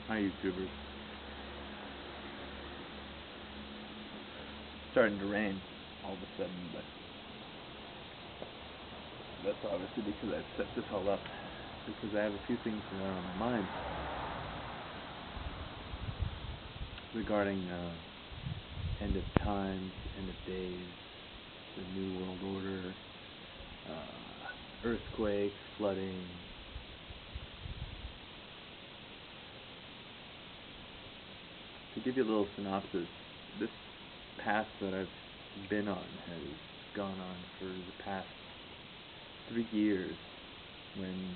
Hi, YouTubers. Starting to rain all of a sudden, but that's obviously because I've set this all up, because I have a few things that are on my mind regarding end of times, end of days, the New World Order, earthquakes, flooding. To give you a little synopsis, this path that I've been on has gone on for the past 3 years, when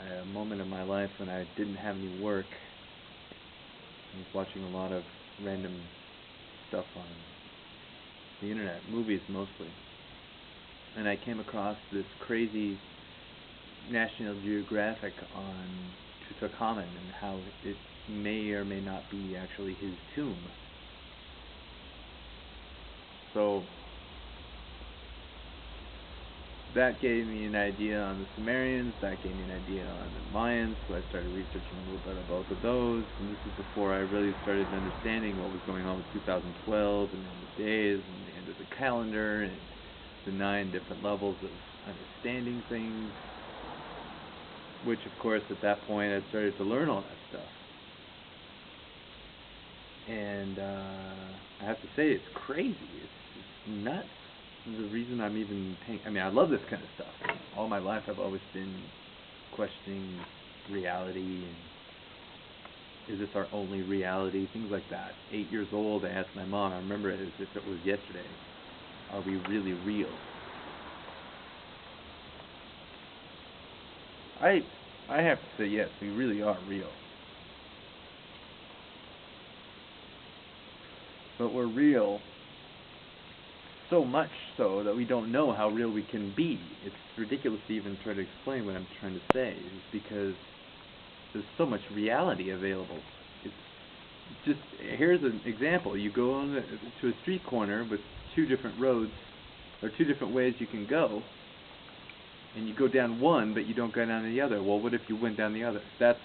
I had a moment in my life when I didn't have any work. I was watching a lot of random stuff on the internet, movies mostly, and I came across this crazy National Geographic on Tutankhamun and how it may or may not be actually his tomb. So that gave me an idea on the Sumerians, that gave me an idea on the Mayans, so I started researching a little bit about both of those, and this is before I really started understanding what was going on with 2012 and the days and the end of the calendar and the 9 different levels of understanding things, which of course at that point I started to learn all that stuff. And I have to say, it's crazy. It's nuts. The reason I'm even paying, I love this kind of stuff. All my life I've always been questioning reality and is this our only reality, things like that. 8 years old, I asked my mom, I remember it as if it was yesterday, are we really real? I have to say yes, we really are real. But we're real so much so that we don't know how real we can be. It's ridiculous to even try to explain what I'm trying to say, is because there's so much reality available. It's just, here's an example. You go on to a street corner with 2 different roads, or 2 different ways you can go, and you go down one, but you don't go down the other. Well, what if you went down the other? That's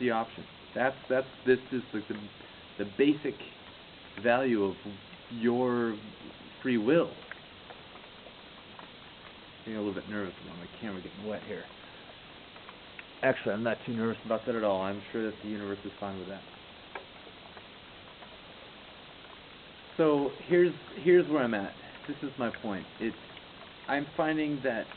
the option. This is like the basic value of your free will. I'm getting a little bit nervous about my camera getting wet here. Actually, I'm not too nervous about that at all. I'm sure that the universe is fine with that. So here's where I'm at. This is my point. I'm finding that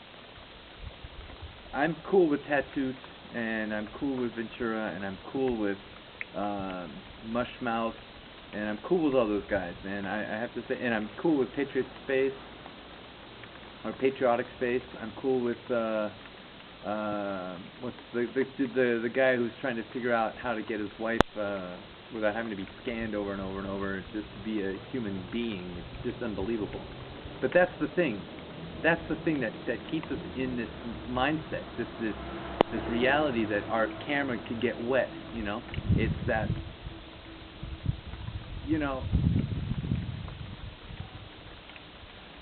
I'm cool with tattoos, and I'm cool with Ventura, and I'm cool with Mushmouth, and I'm cool with all those guys, man. I have to say, and I'm cool with Patriot Space, or Patriotic Space. I'm cool with what's the guy who's trying to figure out how to get his wife without having to be scanned over and over and over, just to be a human being. It's just unbelievable. But that's the thing. That's the thing that keeps us in this mindset, this reality that our camera could get wet. You know, it's that. You know,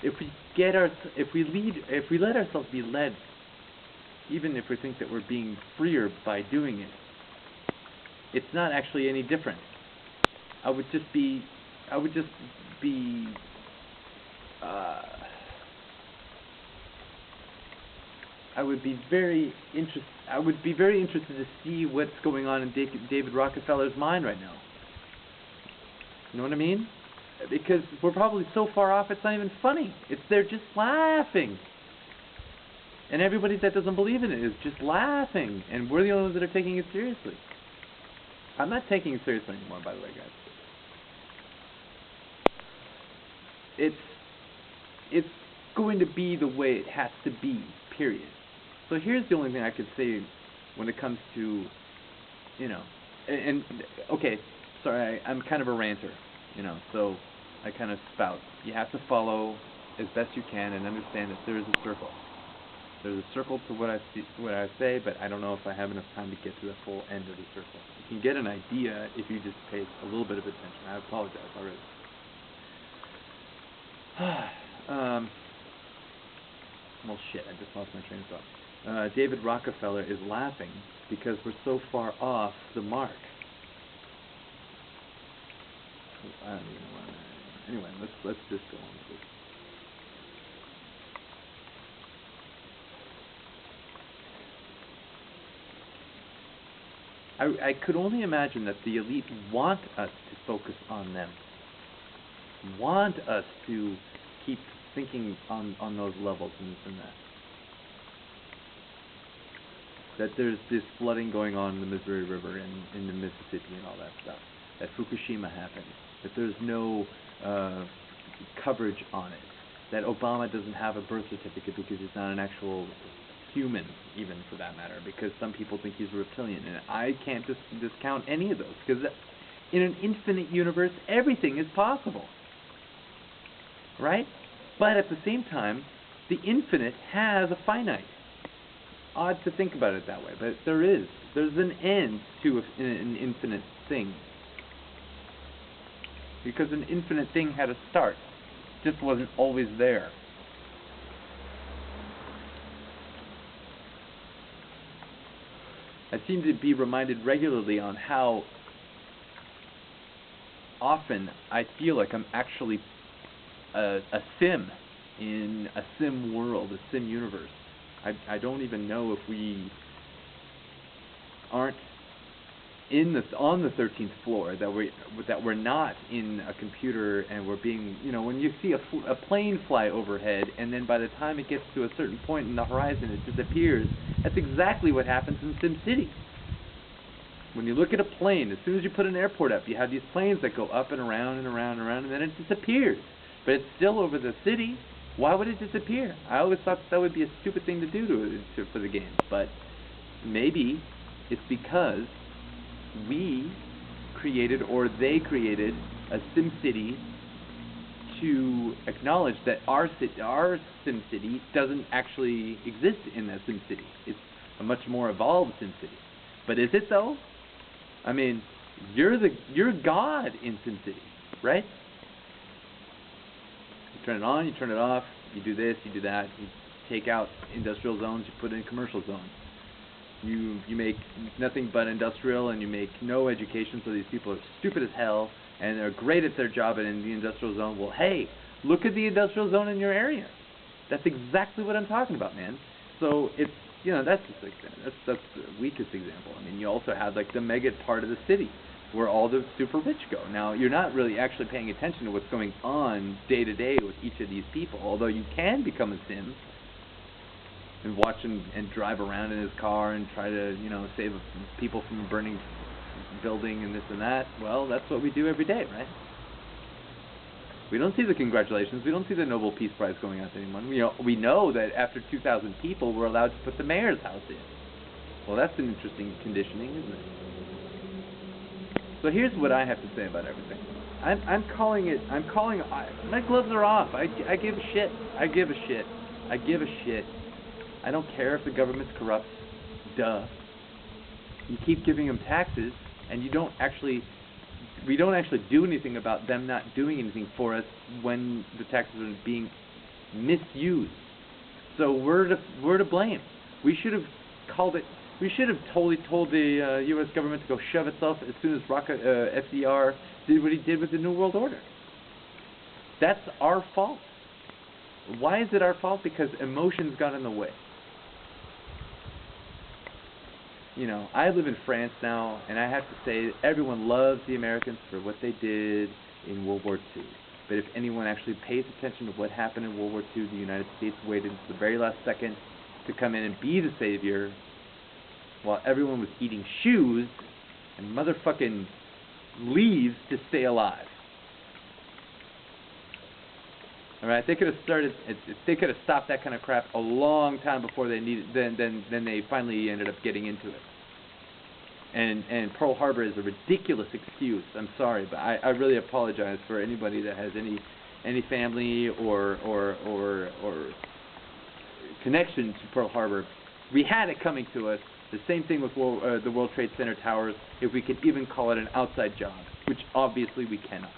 if we let ourselves be led, even if we think that we're being freer by doing it, it's not actually any different. I would be very interested to see what's going on in David Rockefeller's mind right now. You know what I mean? Because we're probably so far off, it's not even funny. They're just laughing. And everybody that doesn't believe in it is just laughing. And we're the only ones that are taking it seriously. I'm not taking it seriously anymore, by the way, guys. It's going to be the way it has to be, period. So here's the only thing I could say when it comes to, you know, and okay, sorry, I'm kind of a ranter, you know, so I kind of spout. You have to follow as best you can and understand that there is a circle. There's a circle to what I say, but I don't know if I have enough time to get to the full end of the circle. You can get an idea if you just pay a little bit of attention. I apologize already. Well, shit, I just lost my train of thought. David Rockefeller is laughing because we're so far off the mark. don't even want to. Anyway, let's just go on, please. I could only imagine that the elite want us to focus on them, want us to keep thinking on those levels and this and that. That there's this flooding going on in the Missouri River and in the Mississippi and all that stuff. That Fukushima happened. That there's no coverage on it. That Obama doesn't have a birth certificate because he's not an actual human, even for that matter, because some people think he's a reptilian, and I can't discount any of those, because in an infinite universe, everything is possible, right? But at the same time, the infinite has a finite. Odd to think about it that way, but there's an end to an infinite thing, because an infinite thing had a start, just wasn't always there. I seem to be reminded regularly on how often I feel like I'm actually a sim in a sim world, a sim universe. I don't even know if we aren't on the 13th floor, that we're not in a computer and we're being, when you see a plane fly overhead and then by the time it gets to a certain point in the horizon it disappears. That's exactly what happens in SimCity. When you look at a plane, as soon as you put an airport up, you have these planes that go up and around and around and around, and then it disappears. But it's still over the city. Why would it disappear? I always thought that would be a stupid thing to do for the game. But maybe it's because we created, or they created, a SimCity to acknowledge that our SimCity doesn't actually exist in that SimCity. It's a much more evolved SimCity. But is it though? I mean, you're God in SimCity, right? You turn it on, you turn it off, you do this, you do that, you take out industrial zones, you put in commercial zones. You make nothing but industrial, and you make no education, so these people are stupid as hell, and they're great at their job in the industrial zone. Well, hey, look at the industrial zone in your area. That's exactly what I'm talking about, man. So it's, that's just like, that's the weakest example. I mean, you also have like the mega part of the city where all the super rich go. Now, you're not really actually paying attention to what's going on day to day with each of these people, although you can become a sim and watch and drive around in his car and try to, save people from a burning building and this and that. Well, that's what we do every day, right? We don't see the congratulations. We don't see the Nobel Peace Prize going out to anyone. We know that after 2,000 people, we're allowed to put the mayor's house in. Well, that's an interesting conditioning, isn't it? So here's what I have to say about everything. My gloves are off. I give a shit. I give a shit. I don't care if the government's corrupt. Duh. You keep giving them taxes, and we don't actually do anything about them not doing anything for us when the taxes are being misused. So we're to blame. We should have called it. We should have totally told the U.S. government to go shove itself as soon as FDR did what he did with the New World Order. That's our fault. Why is it our fault? Because emotions got in the way. I live in France now, and I have to say everyone loves the Americans for what they did in World War II. But if anyone actually pays attention to what happened in World War II, the United States waited until the very last second to come in and be the savior, while everyone was eating shoes and motherfucking leaves to stay alive. All right, they could have stopped that kind of crap a long time before they needed. Then they finally ended up getting into it. And Pearl Harbor is a ridiculous excuse. I'm sorry, but I really apologize for anybody that has any family or connection to Pearl Harbor. We had it coming to us. The same thing with the World Trade Center towers, if we could even call it an outside job, which obviously we cannot.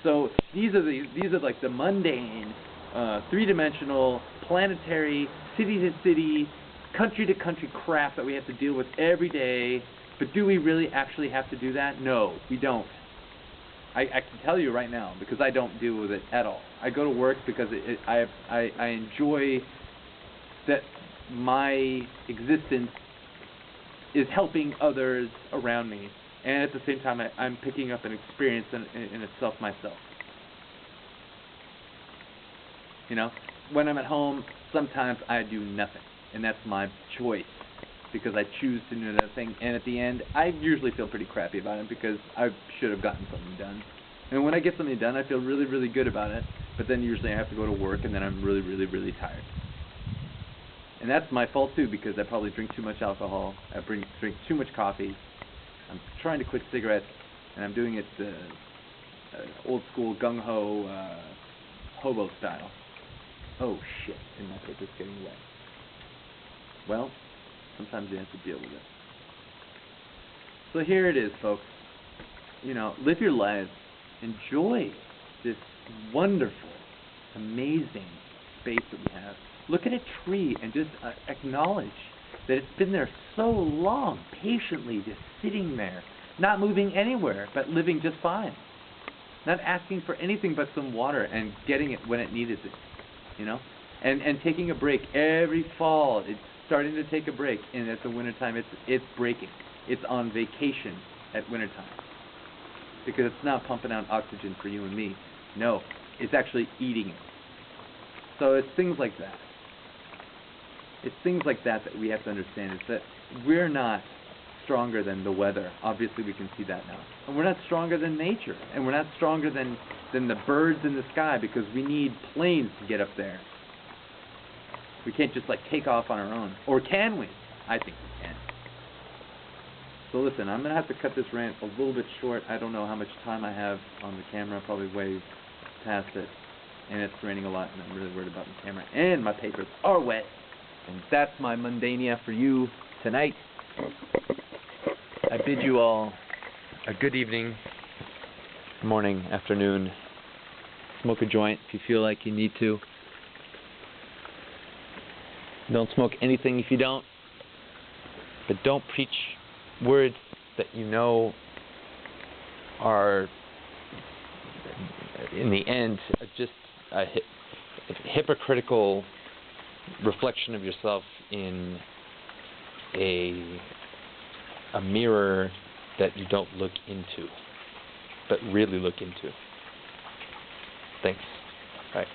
So these are like the mundane, three-dimensional, planetary, city-to-city, country-to-country crap that we have to deal with every day. But do we really actually have to do that? No, we don't. I can tell you right now, because I don't deal with it at all. I go to work because I enjoy that my existence is helping others around me, and at the same time I'm picking up an experience in itself myself. You know, when I'm at home, sometimes I do nothing, and that's my choice, because I choose to do nothing, and at the end, I usually feel pretty crappy about it, because I should have gotten something done. And when I get something done, I feel really, really good about it, but then usually I have to go to work, and then I'm really, really, really tired. And that's my fault too, because I probably drink too much alcohol, I drink too much coffee, I'm trying to quit cigarettes, and I'm doing it old school gung-ho hobo style. Oh shit, and my paper's getting wet. Well, sometimes you have to deal with it. So here it is, folks. You know, live your lives. Enjoy this wonderful, amazing space that we have. Look at a tree and just acknowledge that it's been there so long, patiently just sitting there, not moving anywhere, but living just fine. Not asking for anything but some water and getting it when it needed it. You know, and taking a break every fall. It's starting to take a break, and at the wintertime, it's breaking. It's on vacation at wintertime, because it's not pumping out oxygen for you and me. No, it's actually eating it. So it's things like that. It's things like that that we have to understand. Is that we're not stronger than the weather. Obviously, we can see that now. And we're not stronger than nature, and we're not stronger than the birds in the sky, because we need planes to get up there. We can't just like take off on our own. Or can we? I think we can. So listen, I'm going to have to cut this rant a little bit short. I don't know how much time I have on the camera, probably way past it. And it's raining a lot, and I'm really worried about the camera. And my papers are wet. And that's my mundania for you tonight. I bid you all a good evening, morning, afternoon. Smoke a joint if you feel like you need to. Don't smoke anything if you don't. But don't preach words that you know are, in the end, just a hypocritical reflection of yourself in a mirror that you don't look into, but really look into. Thanks. Bye.